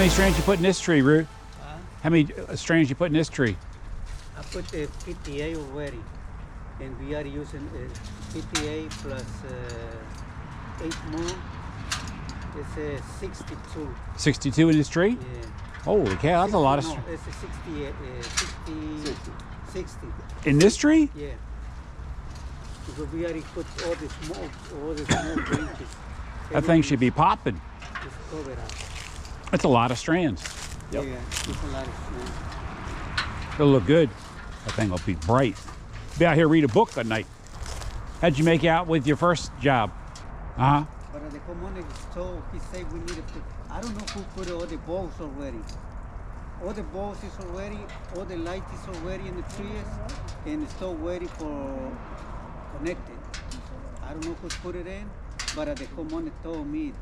many strands you put in this tree, Root? How many strands you put in this tree? I put the PTA already, and we are using PTA plus 8 more. It's 62. 62 in this tree? Yeah. Holy cow, that's a lot of No, it's a 60. In this tree? Yeah. Because we already put all the small branches. That thing should be popping. Just cover up. That's a lot of strands. Yep. Yeah, it's a lot of strands. It'll look good. That thing will be bright. Be out here read a book at night. How'd you make out with your first job? Uh-huh. But the homeowner told, he said we needed to, I don't know who put all the balls already. All the balls is already, all the light is already in the trees, and it's still waiting for connected. I don't know who put it in, but the homeowner told me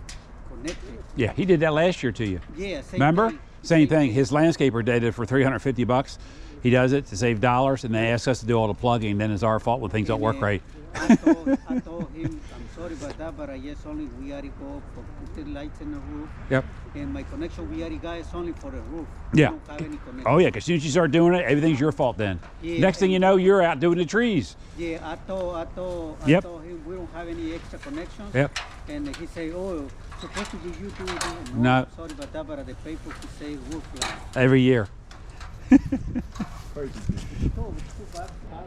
connected. Yeah, he did that last year to you. Yeah, same Remember? thing. Same thing. His landscaper did it for $350. He does it to save dollars, and they ask us to do all the plugging. Then it's our fault when things don't work right. I told him, I'm sorry about that, but I guess only we already go for put the lights in the roof. Yep. And my connection we already got is only for the roof. Yeah. We don't have any connection. Oh yeah, because as soon as you start doing it, everything's your fault then. Yeah, Next thing you know, you're out doing the trees. Yeah, I told Yep. him we don't have any extra connections. Yep. And he said, oh, supposed to be you doing it. No. Sorry about that, but the paper he say roof line. Every year.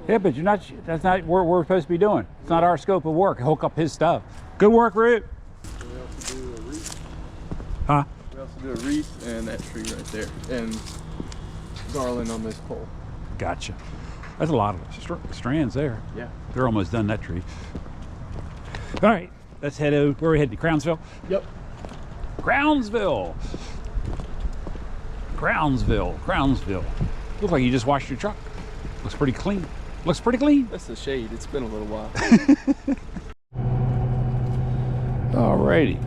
Yeah, but you're not. That's not what we're supposed to be doing. It's not our scope of work. Hook up his stuff. Good work, Root. We also do a wreath. Huh? We also do a wreath and that tree right there, and garland on this pole. Gotcha. That's a lot of strands there. Yeah. They're almost done that tree. All right, let's head over. Where are we headed? Crownsville? Yep. Crownsville. Crownsville. Looks like you just washed your truck. Looks pretty clean. Looks pretty clean. That's the shade. It's been a little while. Alrighty.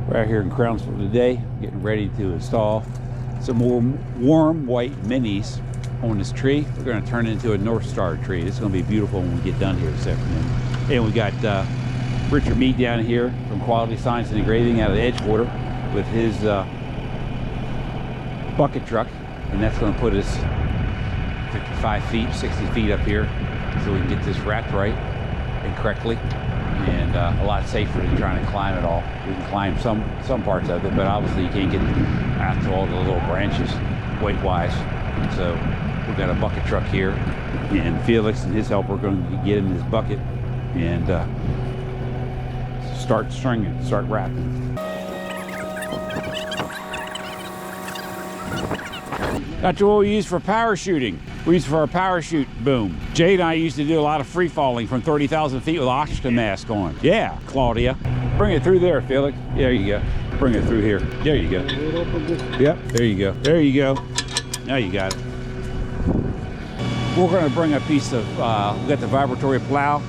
We're out here in Crownsville today, getting ready to install some more warm white minis on this tree. We're going to turn it into a North Star tree. It's going to be beautiful when we get done here this afternoon. And we got Richard Mead down here from Quality Science and Engraving out of Edgewater with his bucket truck, and that's going to put us 55 feet, 60 feet up here, so we can get this wrapped right and correctly, and a lot safer than trying to climb it all. We can climb some parts of it, but obviously you can't get out to all the little branches weight-wise. So we've got a bucket truck here, and Felix and his helper are going to get in this bucket and start stringing, start wrapping. That's what we use for parachuting. We use for our parachute boom. Jade and I used to do a lot of free falling from 30,000 feet with oxygen mask on. Yeah, Claudia. Bring it through there, Felix. There you go. Bring it through here. There you go. Yep, there you go. There you go. Now you got it. We're going to bring a piece of, we got the vibratory plow.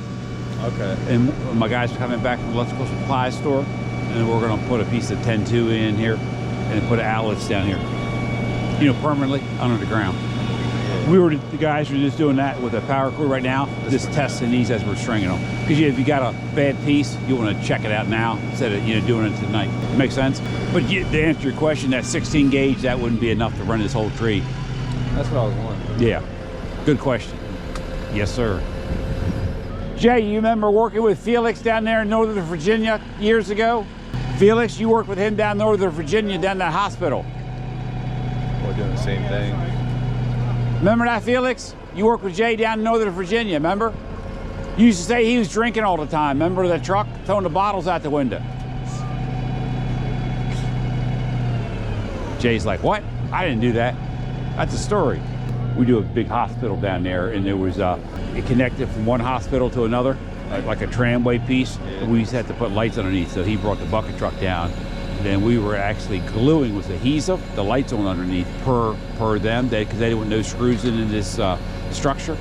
Okay. And my guys are coming back from the electrical supply store. And then we're going to put a piece of 10-2 in here and put outlets down here. You know, permanently under the ground. The guys are just doing that with a power cord right now, just testing these as we're stringing them. Because if you got a bad piece, you want to check it out now instead of doing it tonight. Make sense? But to answer your question, that 16 gauge, that wouldn't be enough to run this whole tree. That's what I was wondering. Yeah, good question. Yes, sir. Jay, you remember working with Felix down there in Northern Virginia years ago? Felix, you worked with him down in Northern Virginia down that hospital. We're doing the same thing. Remember that, Felix? You worked with Jay down in Northern Virginia, remember? You used to say he was drinking all the time. Remember the truck throwing the bottles out the window? Jay's like, what? I didn't do that. That's a story. We do a big hospital down there, and there was it connected from one hospital to another, like a tramway piece. And we used to have to put lights underneath, so he brought the bucket truck down. Then we were actually gluing with adhesive the lights on underneath per them, because they didn't want no screws in this structure.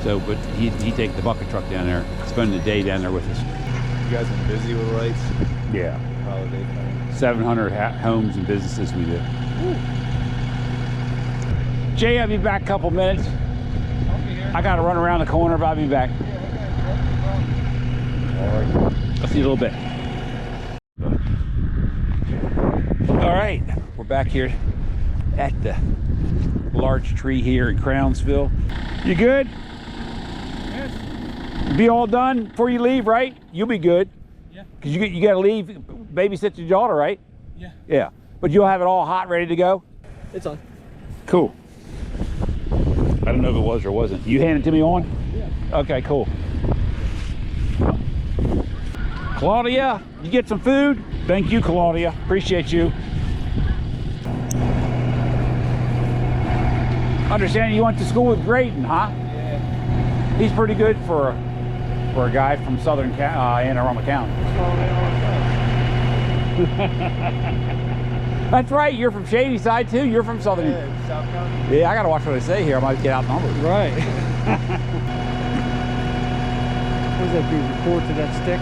So, but he'd take the bucket truck down there, spend the day down there with us. You guys are busy with lights? Yeah. Holiday time. 700 homes and businesses we do. Jay, I'll be back a couple minutes. I'll be here. I got to run around the corner, but I'll be back. All right. I'll see you in a little bit. All right, we're back here at the large tree here in Crownsville. You good? Yes. Be all done before you leave, right? You'll be good. Yeah. Because you got to leave, babysit your daughter, right? Yeah. Yeah. But you'll have it all hot, ready to go? It's on. Cool. I don't know if it was or wasn't. You hand it to me on? Yeah. Okay, cool. Claudia, you get some food? Thank you, Claudia. Appreciate you. Understand you went to school with Graydon, huh? Yeah. He's pretty good for a guy from southern Anne Arundel County. That's right, you're from Shady Side too. You're from southern. Yeah, South County. Yeah, I gotta watch what I say here. I might get outnumbered. Right. What does that do? Record to that stick?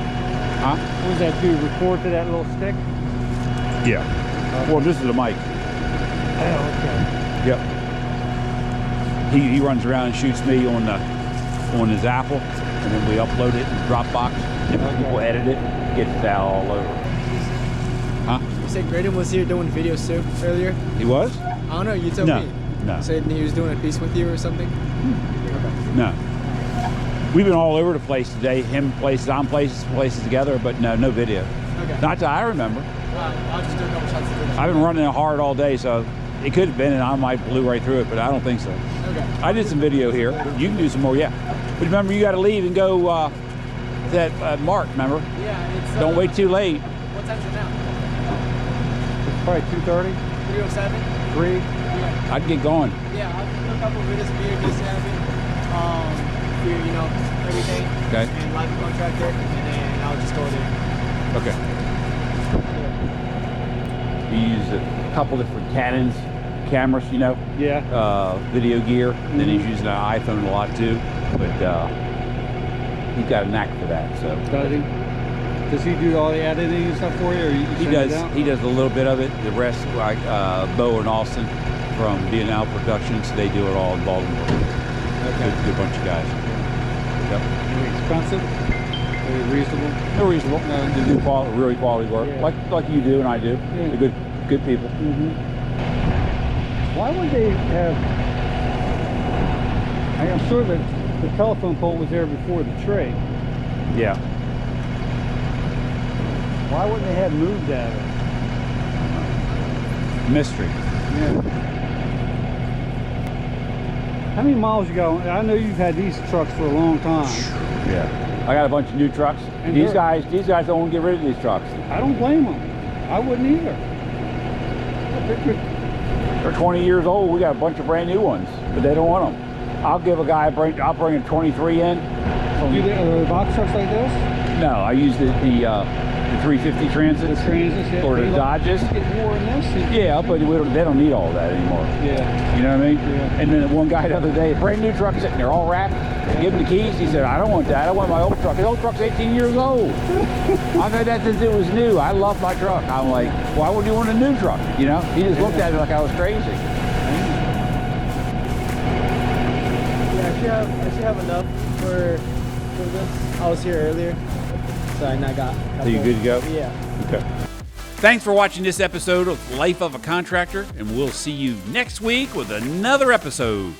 Huh? What does that do? Record to that little stick? Yeah. Well, this is a mic. Oh, okay. Yep. He runs around and shoots me on his Apple, and then we upload it in Dropbox. Different people edit it, gets it out all over. Huh? You said Graydon was here doing videos too earlier? He was? I don't know, you told No. me. No. You said he was doing a piece with you or something? No. We've been all over the place today. Him places, I'm places together, but no video. Okay. Not that I remember. I'll just do a couple shots of this. I've been running it hard all day, so it could have been, and I might blew right through it, but I don't think so. Okay. I did some video here. You can do some more, yeah. But remember, you got to leave and go to that Mart, remember? Yeah, it's... Don't wait too late. What time is it now? It's probably 2:30, 3:07? 3. Yeah. I'd get going. Yeah, I'll do a couple of videos of you just having, you know, everything. Okay. And live contractor, and then I'll just go there. Okay. You use a couple different Canons cameras, you know, Yeah. video gear. And then he's using an iPhone a lot too, but he's got a knack for that. So Does he? Does he do all the editing and stuff for you, or you he send it does. out? He does a little bit of it. The rest, like Bo and Austin from B&L Productions, they do it all in Baltimore. Okay. Good bunch of guys. Yep. Are they expensive? Are they reasonable? They're reasonable. They do really quality work, Yeah. like you do and I do. Yeah. They're good people. Mm-hmm. Why would they have... I'm sure that the telephone pole was there before the tree. Yeah. Why wouldn't they have moved that? Mystery. Yeah. How many miles you got? I know you've had these trucks for a long time. Yeah. I got a bunch of new trucks. And These guys don't want to get rid of these trucks. I don't blame them. I wouldn't either. They're 20 years old. We got a bunch of brand new ones, but they don't want them. I'll give a guy I'll bring a 23 in. Do they box trucks like this? No, I use the 350 Transits The Transits, yeah. or the They Dodges. Get more in this. Yeah, but they don't need all that anymore. Yeah. You know what I mean? Yeah. And then one guy the other day, brand new truck sitting there all wrapped. Give him the keys. He said, I don't want that. I want my old truck. His old truck's 18 years old. I've had that since it was new. I love my truck. I'm like, why would you want a new truck? You know? He just looked at me like I was crazy. Yeah, I should have enough for this. I was here earlier, so I got... So you good to go? Yeah. Okay. Thanks for watching this episode of Life of a Contractor, and we'll see you next week with another episode.